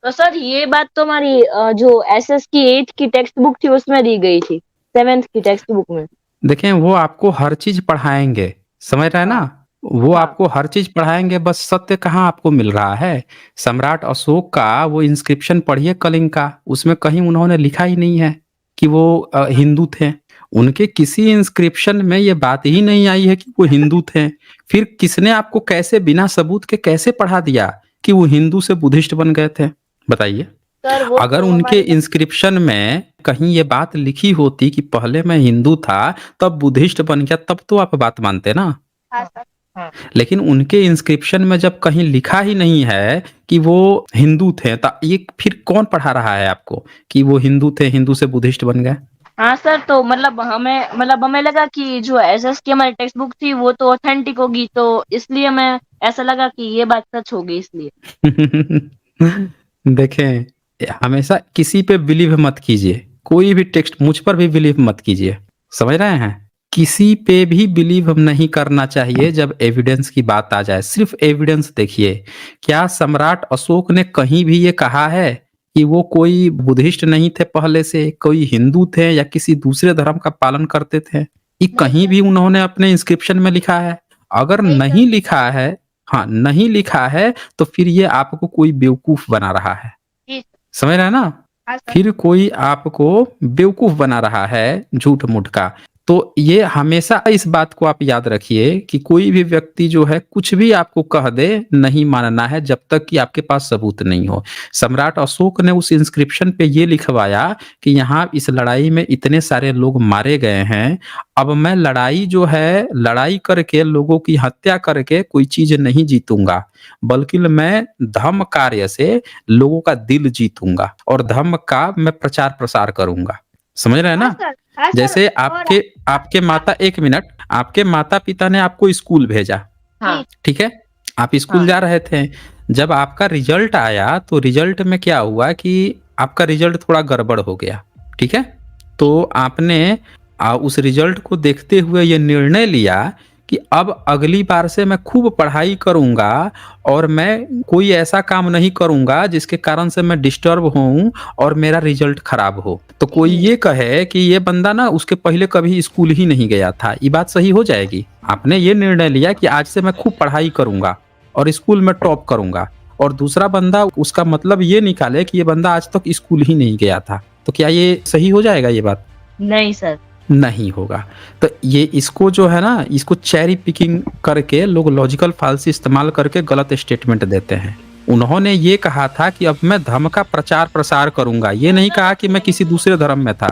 तो सर ये बात तो हमारी जो एसएस की 8th की टेक्स्ट बुक थी उसमें दी गई थी, 7th की टेक्स्ट बुक में। देखें, वो आपको हर चीज पढ़ाएंगे, समझ रहे हैं ना? वो आपको हर चीज पढ़ाएंगे, बस सत्य कहाँ आपको मिल रहा है? सम्राट अशोक का वो इंस्क्रिप्शन पढ़िए कलिंग का, उसमें कहीं उन्होंने लिखा ही नहीं है कि वो हिंदू थे। उनके किसी इंस्क्रिप्शन में ये बात ही नहीं आई है कि वो हिंदू थे। फिर किसने आपको कैसे बिना सबूत के कैसे पढ़ा दिया कि वो हिंदू से बुद्धिस्ट बन गए थे? बताइए। सर वो अगर तो उनके हमारे इंस्क्रिप्शन में कहीं ये बात लिखी होती कि पहले मैं हिंदू था तब बुद्धिस्ट बन गया, तब तो आप बात मानते ना। हाँ सर। लेकिन उनके इंस्क्रिप्शन में जब कहीं लिखा ही नहीं है कि वो हिंदू थे, तो ये फिर कौन पढ़ा रहा है आपको कि वो हिंदू थे, हिंदू से बुद्धिस्ट बन गए? हाँ सर, तो हमें लगा कि जो एसएस की हमारी टेक्स्ट बुक थी वो तो ऑथेंटिक होगी, तो इसलिए हमें ऐसा लगा कि ये बात सच होगी, इसलिए। देखें, हमेशा किसी पे बिलीव मत कीजिए, कोई भी टेक्स्ट, मुझ पर भी बिलीव मत कीजिए, समझ रहे हैं? किसी पे भी बिलीव नहीं करना चाहिए जब एविडेंस की बात आ जाए। सिर्फ एविडेंस देखिए। क्या सम्राट अशोक ने कहीं भी ये कहा है कि वो कोई बुद्धिस्ट नहीं थे पहले से, कोई हिंदू थे या किसी दूसरे धर्म का पालन करते थे? ये कहीं भी उन्होंने अपने इंस्क्रिप्शन में लिखा है? अगर नहीं लिखा है, हाँ नहीं लिखा है, तो फिर ये आपको कोई बेवकूफ बना रहा है, जी समझ रहे हैं ना? हाँ सर। फिर कोई आपको बेवकूफ बना रहा है झूठ मूठ का। तो ये हमेशा इस बात को आप याद रखिए कि कोई भी व्यक्ति जो है कुछ भी आपको कह दे, नहीं मानना है जब तक कि आपके पास सबूत नहीं हो। सम्राट अशोक ने उस इंस्क्रिप्शन पे ये लिखवाया कि यहाँ इस लड़ाई में इतने सारे लोग मारे गए हैं, अब मैं लड़ाई जो है, लड़ाई करके लोगों की हत्या करके कोई चीज नहीं जीतूंगा, बल्कि मैं धर्म कार्य से लोगों का दिल जीतूंगा और धर्म का मैं प्रचार प्रसार करूंगा। समझ रहे हैं हाँ ना? सर, हाँ सर। जैसे और आपके माता, एक मिनट, आपके माता पिता ने आपको स्कूल भेजा, हाँ ठीक है? आप स्कूल हाँ। जा रहे थे, जब आपका रिजल्ट आया तो रिजल्ट में क्या हुआ कि आपका रिजल्ट थोड़ा गड़बड़ हो गया, ठीक है? तो आपने उस रिजल्ट को देखते हुए ये निर्णय लिया कि अब अगली बार से मैं खूब पढ़ाई करूंगा और मैं कोई ऐसा काम नहीं करूंगा जिसके कारण से मैं डिस्टर्ब होऊं और मेरा रिजल्ट खराब हो। तो कोई ये कहे कि ये बंदा ना उसके पहले कभी स्कूल ही नहीं गया था, ये बात सही हो जाएगी? आपने ये निर्णय लिया कि आज से मैं खूब पढ़ाई करूंगा और स्कूल में टॉप करूंगा, और दूसरा बंदा उसका मतलब ये निकाले कि ये बंदा आज तक स्कूल ही नहीं गया था, तो क्या ये सही हो जाएगा? ये बात नहीं सर, नहीं होगा। तो ये इसको जो है ना, इसको चेरी पिकिंग करके लोग लॉजिकल फाल्स इस्तेमाल करके गलत स्टेटमेंट देते हैं। उन्होंने ये कहा था कि अब मैं धर्म का प्रचार प्रसार करूंगा, ये नहीं कहा कि मैं किसी दूसरे धर्म में था।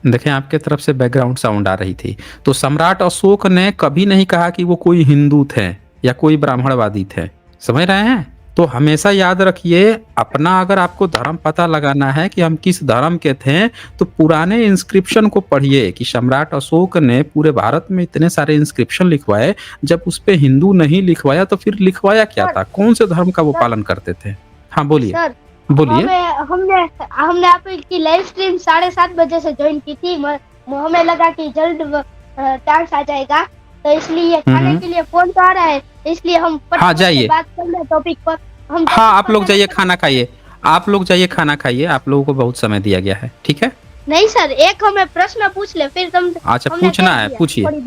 देखें, आपके तरफ से बैकग्राउंड साउंड आ रही थी। तो सम्राट अशोक ने कभी नहीं कहा कि वो कोई हिंदू थे या कोई ब्राह्मणवादी थे, समझ रहे हैं? तो हमेशा याद रखिए, अपना अगर आपको धर्म पता लगाना है कि हम किस धर्म के थे, तो पुराने इंस्क्रिप्शन को पढ़िए कि सम्राट अशोक ने पूरे भारत में इतने सारे इंस्क्रिप्शन लिखवाए, जब उस पे हिंदू नहीं लिखवाया तो फिर लिखवाया क्या था? कौन से धर्म का वो पालन करते थे? हाँ बोलिए। सर बोलिए। हमने हमने आपकी लाइव स्ट्रीम 7:30 बजे से ज्वाइन की थी। हमें लगा कि जल्द चांस आ जाएगा, तो इसलिए खाने के लिए फोन तो आ रहा है, इसलिए हम हाँ, जाइए। बात कर ले टॉपिक पर। हम हाँ, आप लोग जाइए खाना खाइए, आप लोग जाइए खाना खाइए, आप लोगों को बहुत समय दिया गया है, ठीक है। नहीं सर, एक हमें प्रश्न पूछ ले, फिर तुम अच्छा, हमने पूछना कह है, दिया, पूछिए। थोड़ी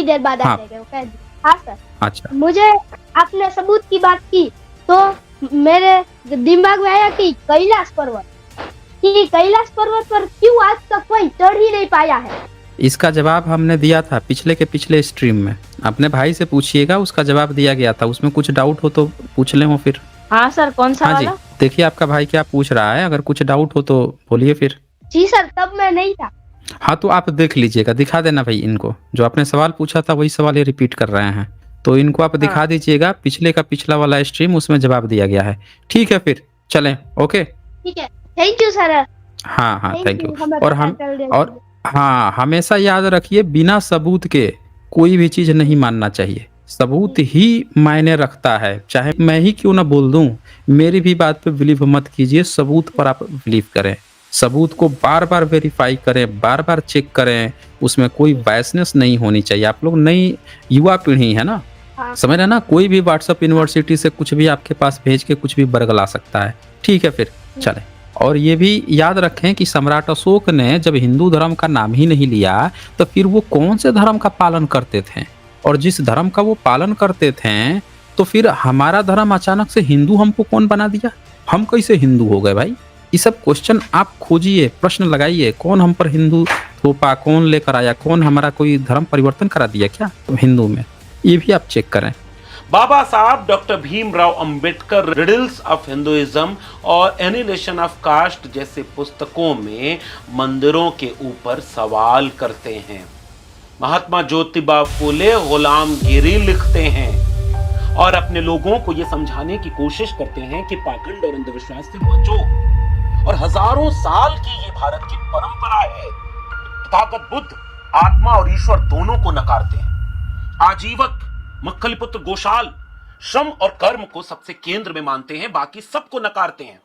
देर बाद हाँ। आ जाएगा, वो कह दिया। हाँ सर, अच्छा, मुझे आपने सबूत की बात की तो मेरे दिमाग में आया कि कैलाश पर्वत पर क्यों आज तक कोई चढ़ ही नहीं पाया है। इसका जवाब हमने दिया था पिछले के पिछले स्ट्रीम में, अपने भाई से पूछिएगा, उसका जवाब दिया गया था। उसमें कुछ डाउट हो तो पूछ लें वो फिर। हाँ सर, कौन सा हाँ जी, वाला? देखिए आपका भाई क्या पूछ रहा है, अगर कुछ डाउट हो तो बोलिए फिर। जी सर, तब मैं नहीं था। हाँ, तो आप देख लीजिएगा, दिखा देना भाई इनको, जो आपने सवाल पूछा था वही सवाल ये रिपीट कर रहे हैं, तो इनको आप दिखा दीजिएगा, पिछले का पिछला वाला स्ट्रीम उसमें जवाब दिया गया है। ठीक है, फिर चलें। ओके, ठीक है, थैंक यू सर। हाँ हाँ, थैंक यू। हमें और पता हम चल गया। और हाँ, हमेशा याद रखिए, बिना सबूत के कोई भी चीज नहीं मानना चाहिए। सबूत ही मायने रखता है, चाहे मैं ही क्यों ना बोल दूं, मेरी भी बात पे बिलीव मत कीजिए, सबूत पर आप बिलीव करें। सबूत को बार बार वेरीफाई करें, बार बार चेक करें, उसमें कोई बायसनेस नहीं होनी चाहिए। आप लोग नई युवा पीढ़ी है ना, हाँ। समझ रहे ना, कोई भी व्हाट्सएप यूनिवर्सिटी से कुछ भी आपके पास भेज के कुछ भी बरगला सकता है। ठीक है, फिर चले। और ये भी याद रखें कि सम्राट अशोक ने जब हिंदू धर्म का नाम ही नहीं लिया तो फिर वो कौन से धर्म का पालन करते थे, और जिस धर्म का वो पालन करते थे तो फिर हमारा धर्म अचानक से हिंदू हमको कौन बना दिया, हम कैसे हिंदू हो गए भाई। ये सब क्वेश्चन आप खोजिए, प्रश्न लगाइए, कौन हम पर हिंदू थोपा, कौन लेकर आया, कौन हमारा कोई धर्म परिवर्तन करा दिया क्या तो हिंदू में, ये भी आप चेक करें। बाबा साहब doctor Bhimrao Ambedkar riddles of Hinduism और एनिलेशन ऑफ कास्ट जैसे पुस्तकों में मंदिरों के ऊपर सवाल करते हैं। महात्मा ज्योतिबा फुले गुलामगिरी लिखते हैं और अपने लोगों को यह समझाने की कोशिश करते हैं कि पाखंड और अंधविश्वास से बचो। और हजारों साल की ये भारत की परंपरा है। तथागत बुद्ध आत्मा और ईश्वर दोनों को नकारते हैं। आजीवक मक्खलीपुत्र गोशाल श्रम और कर्म को सबसे केंद्र में मानते हैं, बाकी सबको नकारते हैं।